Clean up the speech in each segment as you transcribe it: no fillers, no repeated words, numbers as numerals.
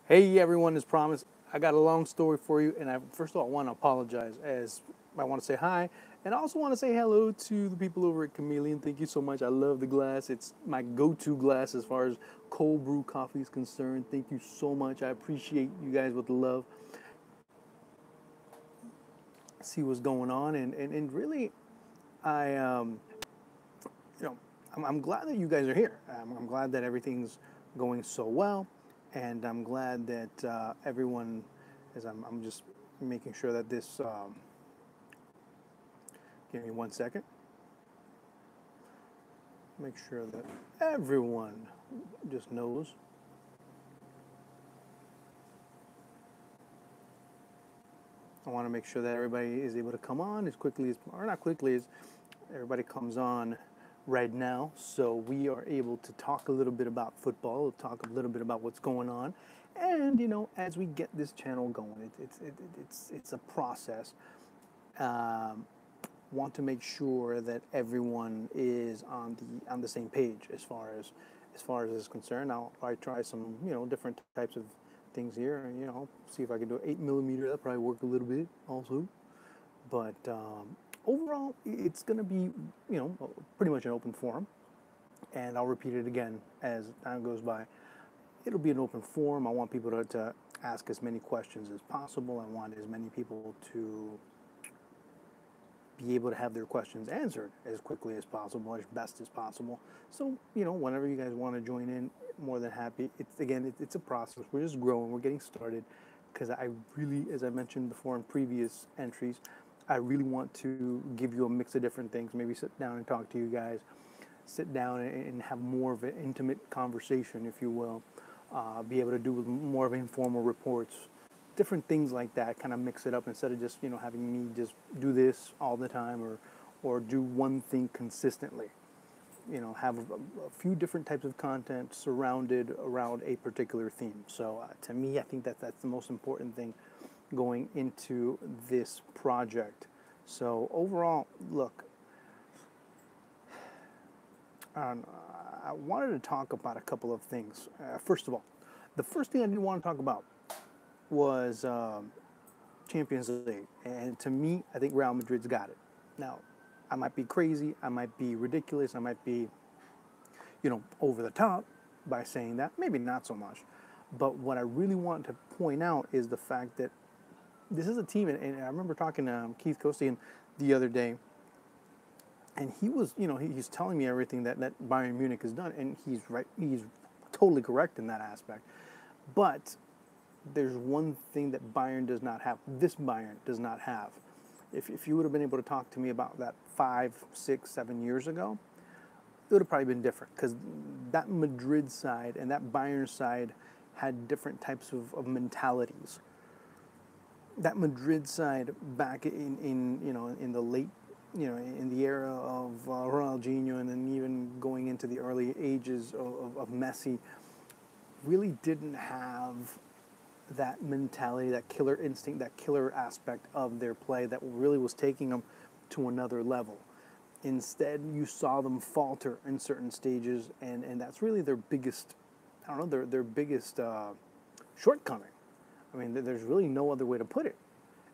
Hey everyone, as promised, I got a long story for you, and first of all, I want to apologize as I want to say hi, and I also want to say hello to the people over at Chameleon. Thank you so much. I love the glass. It's my go-to glass as far as cold brew coffee is concerned. Thank you so much. I appreciate you guys with the love. See what's going on, and really, I you know, I'm glad that you guys are here. I'm glad that everything's going so well, and I'm glad that everyone, as I'm just making sure that this. Give me 1 second. Make sure that everyone just knows. I want to make sure that everybody is able to come on as quickly as, or not quickly as, everybody comes on right now. So we are able to talk a little bit about football, talk a little bit about what's going on, and as we get this channel going, it's a process. Um, want to make sure that everyone is on the same page as far as is concerned. I'll probably try some different types of things here, and see if I can do 8 millimeter. That probably work a little bit also, but overall, it's going to be pretty much an open forum, and I'll repeat it again as time goes by. It'll be an open forum. I want people to ask as many questions as possible. I want as many people to be able to have their questions answered as quickly as possible, as best as possible. So, whenever you guys want to join in, more than happy. It's a process. We're just growing. We're getting started because I really, as I mentioned before in previous entries, I really want to give you a mix of different things. Maybe sit down and talk to you guys, sit down and have more of an intimate conversation, if you will. Be able to do more of informal reports, different things like that. Kind of mix it up instead of just having me just do this all the time or do one thing consistently. Have a few different types of content surrounded around a particular theme. So to me, I think that that's the most important thing going into this project. So overall, look, um, I wanted to talk about a couple of things. First of all, the first thing I didn't want to talk about was Champions League, and to me, I think Real Madrid's got it. Now, I might be crazy, I might be ridiculous, I might be, over the top by saying that. Maybe not so much, but what I really want to point out is the fact that this is a team, and I remember talking to Keith Kostian the other day, and he was, he's telling me everything that Bayern Munich has done, and he's right. He's totally correct in that aspect. But there's one thing that Bayern does not have. This Bayern does not have. If you would have been able to talk to me about that 5, 6, 7 years ago, it would have probably been different because that Madrid side and that Bayern side had different types of mentalities. That Madrid side back in the late in the era of Ronaldinho, and then even going into the early ages of Messi, really didn't have that mentality, that killer instinct, that killer aspect of their play that really was taking them to another level. Instead, you saw them falter in certain stages, and that's really their biggest, I don't know, their biggest shortcoming. I mean, there's really no other way to put it.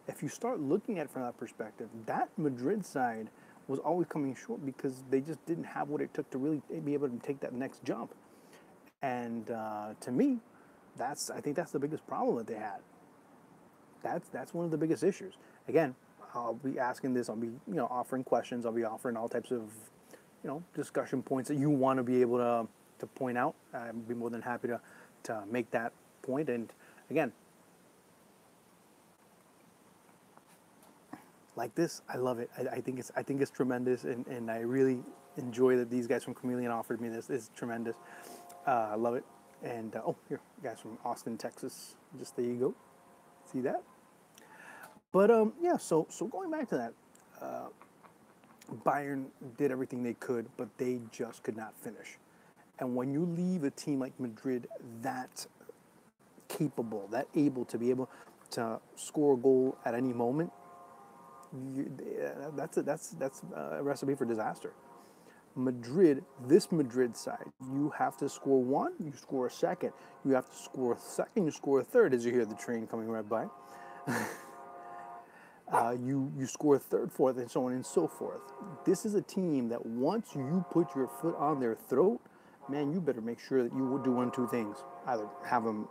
If you start looking at it from that perspective, that Madrid side was always coming short because they just didn't have what it took to really be able to take that next jump. And to me, I think that's the biggest problem that they had. That's one of the biggest issues. Again, I'll be asking this. I'll be offering questions. I'll be offering all types of discussion points that you want to be able to point out. I'd be more than happy to make that point. And again, like this, I love it. I think it's tremendous, and I really enjoy that these guys from Chameleon offered me this. It's tremendous. I love it. And oh, here, guys from Austin, Texas. Just there you go. See that? But yeah. So going back to that, Bayern did everything they could, but they just could not finish. And when you leave a team like Madrid that capable, that able to be able to score a goal at any moment, that's a recipe for disaster. Madrid, this Madrid side, you have to score one, you score a second. You have to score a second, you score a third as you hear the train coming right by. You score a third, fourth, and so on and so forth. This is a team that once you put your foot on their throat, man, you better make sure that you will do one, two things. Either have them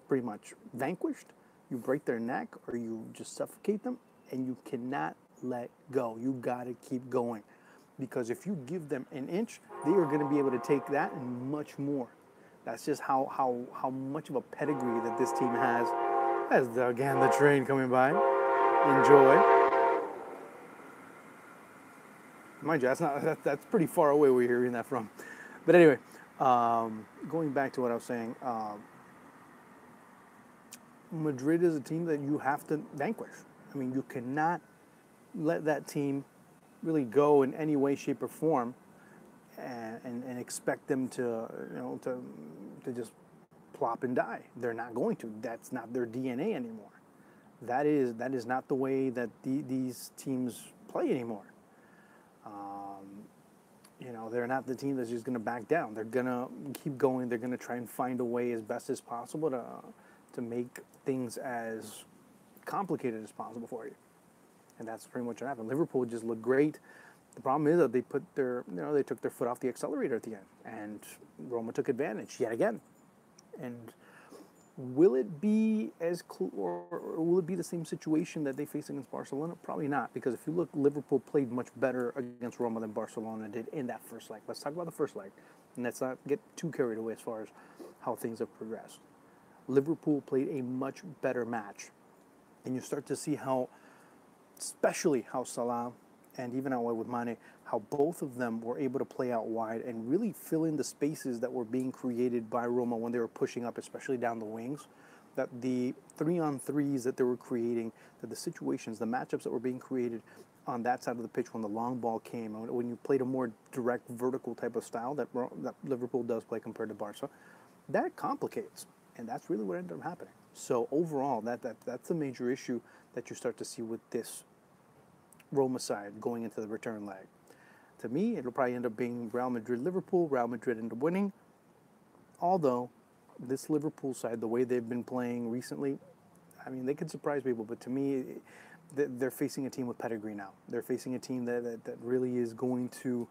pretty much vanquished, you break their neck, or you just suffocate them, and you cannot let go. You got to keep going. Because if you give them an inch, they are going to be able to take that and much more. That's just how much of a pedigree that this team has. As again the train coming by. Enjoy. Mind you, that's pretty far away where you're hearing that from. But anyway, going back to what I was saying, Madrid is a team that you have to vanquish. I mean, you cannot let that team really go in any way, shape, or form, and expect them to just plop and die. They're not going to. That's not their DNA anymore. That is not the way that these teams play anymore. They're not the team that's just going to back down. They're going to keep going. They're going to try and find a way as best as possible to make things as complicated as possible for you. And that's pretty much what happened. Liverpool just looked great. The problem is that they took their foot off the accelerator at the end, and Roma took advantage yet again. And will it be or will it be the same situation that they faced against Barcelona? Probably not, because if you look, Liverpool played much better against Roma than Barcelona did in that first leg. Let's talk about the first leg, and let's not get too carried away as far as how things have progressed. Liverpool played a much better match, and you start to see especially how Salah and even out wide with Mane, how both of them were able to play out wide and really fill in the spaces that were being created by Roma when they were pushing up, especially down the wings. That the 3-on-3s that they were creating, that the situations, the matchups that were being created on that side of the pitch when the long ball came, when you played a more direct vertical type of style that Liverpool does play compared to Barca, that complicates. And that's really what ended up happening. So overall, that's a major issue that you start to see with this Roma side going into the return leg. To me, it'll probably end up being Real Madrid-Liverpool. Real Madrid end up winning. Although, this Liverpool side, the way they've been playing recently, I mean, they could surprise people. But to me, they're facing a team with pedigree now. They're facing a team that really is going to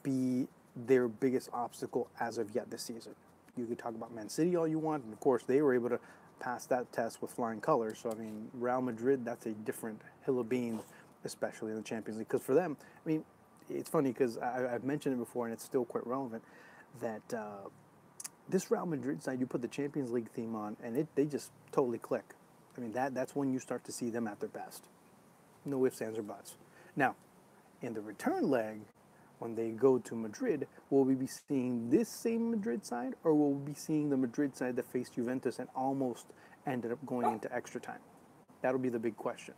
be their biggest obstacle as of yet this season. You could talk about Man City all you want, and of course, they were able to pass that test with flying colors. So, I mean, Real Madrid, that's a different hill of beans, especially in the Champions League. Because for them, I mean, it's funny because I've mentioned it before and it's still quite relevant that this Real Madrid side, you put the Champions League theme on and they just totally click. I mean, that's when you start to see them at their best. No ifs, ands, or buts. Now, in the return leg, when they go to Madrid, will we be seeing this same Madrid side, or will we be seeing the Madrid side that faced Juventus and almost ended up going into extra time? That'll be the big question.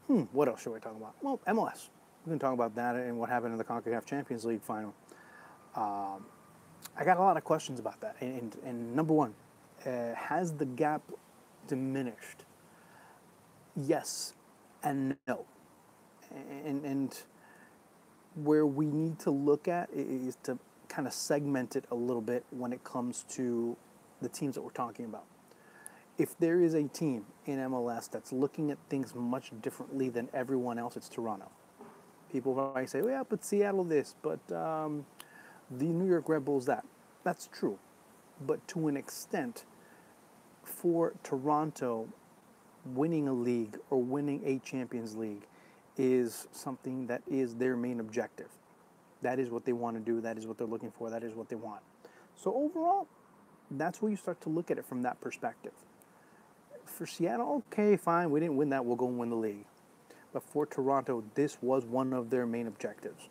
What else should we talk about? Well, MLS. We can talk about that and what happened in the CONCACAF Champions League final. I got a lot of questions about that. And number one, has the gap diminished? Yes and no. And where we need to look at is to kind of segment it a little bit when it comes to the teams that we're talking about. If there is a team in MLS that's looking at things much differently than everyone else, it's Toronto. People might say, well, yeah, but Seattle this, but the New York Red Bulls that. That's true. But to an extent, for Toronto, winning a league or winning a Champions League is something that is their main objective. That is what they want to do. That is what they're looking for. That is what they want. So overall, that's where you start to look at it from that perspective. For Seattle, okay, fine, we didn't win that, we'll go and win the league. But for Toronto, this was one of their main objectives.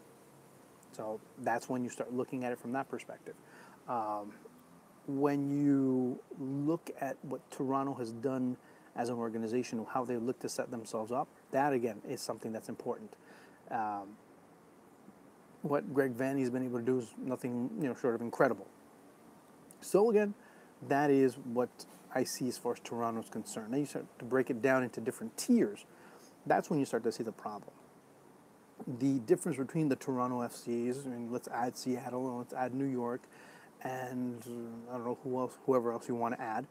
So that's when you start looking at it from that perspective. When you look at what Toronto has done as an organization, how they look to set themselves up, that again is something that's important. What Greg Vanney's been able to do is nothing, short of incredible. So again, that is what I see as far as Toronto's concerned. Now you start to break it down into different tiers. That's when you start to see the problem. the difference between the Toronto FCs, I mean, let's add Seattle and let's add New York, and I don't know whoever else you want to add.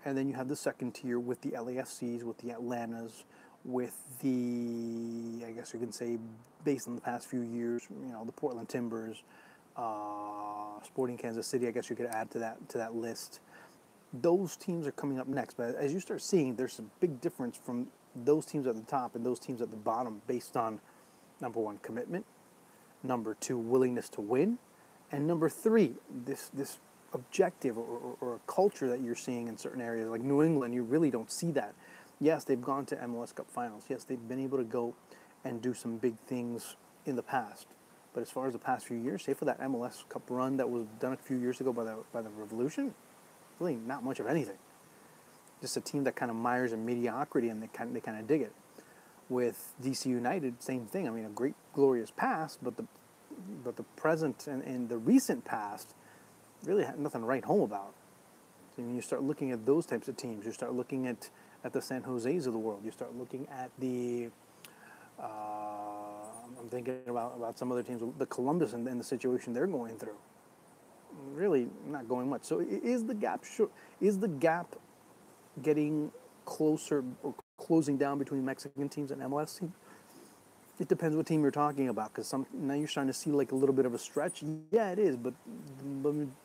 And then you have the second tier with the LAFCs, with the Atlantas, with the, I guess you can say, based on the past few years, the Portland Timbers, Sporting Kansas City. I guess you could add to that list. Those teams are coming up next, but as you start seeing, there's a big difference from those teams at the top and those teams at the bottom based on, number one, commitment, number two, willingness to win, and number three, this objective or a culture that you're seeing in certain areas. Like New England, you really don't see that. Yes, they've gone to MLS Cup finals. Yes, they've been able to go and do some big things in the past. But as far as the past few years, say for that MLS Cup run that was done a few years ago by the Revolution, really not much of anything. Just a team that kind of mires in mediocrity, and they kind of dig it. With DC United, same thing. I mean, a great, glorious past, but the present and the recent past really had nothing to write home about. So when you start looking at those types of teams, you start looking at the San Jose's of the world. You start looking at the I'm thinking about some other teams, the Columbus and the situation they're going through. Really not going much. So is the gap getting closer or closing down between Mexican teams and MLS teams? It depends what team you're talking about, because now you're starting to see like a little bit of a stretch. Yeah, it is, but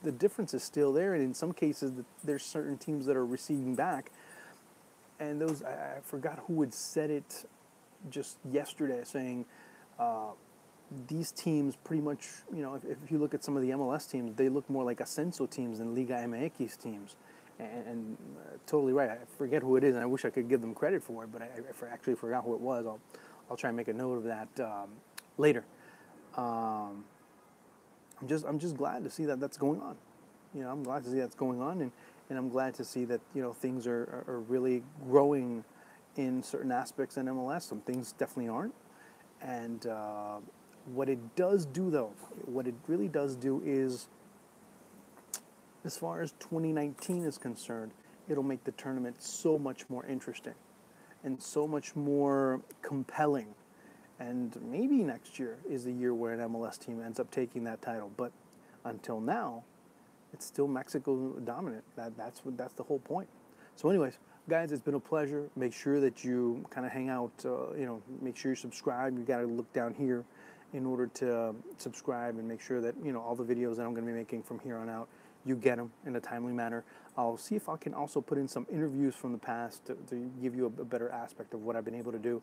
the difference is still there, and in some cases, there's certain teams that are receding back. And those, I forgot who had said it just yesterday, saying these teams pretty much, if you look at some of the MLS teams, they look more like Ascenso teams than Liga MX teams. And totally right. I forget who it is, and I wish I could give them credit for it, but I actually forgot who it was. I'll try and make a note of that later. I'm just glad to see that that's going on. I'm glad to see that's going on, and I'm glad to see that things are really growing in certain aspects in MLS. Some things definitely aren't. And what it does do, though, what it really does do is, as far as 2019 is concerned, it'll make the tournament so much more interesting and so much more compelling. And maybe next year is the year where an MLS team ends up taking that title. But until now, it's still Mexico dominant. That's the whole point. So anyways, guys, it's been a pleasure. Make sure that you kind of hang out, make sure you subscribe. You got to look down here in order to subscribe, and make sure that, all the videos that I'm going to be making from here on out, you get them in a timely manner. I'll see if I can also put in some interviews from the past to give you a better aspect of what I've been able to do,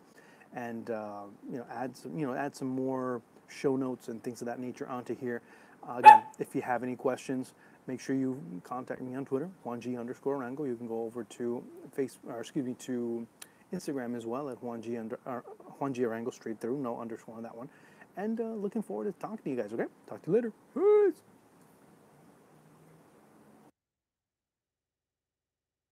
and add some more show notes and things of that nature onto here. Again, if you have any questions, make sure you contact me on Twitter, Juan_Arango. You can go over to to Instagram as well at Juan G Arango, straight through, no underscore on that one. And looking forward to talking to you guys. Okay, talk to you later. Peace.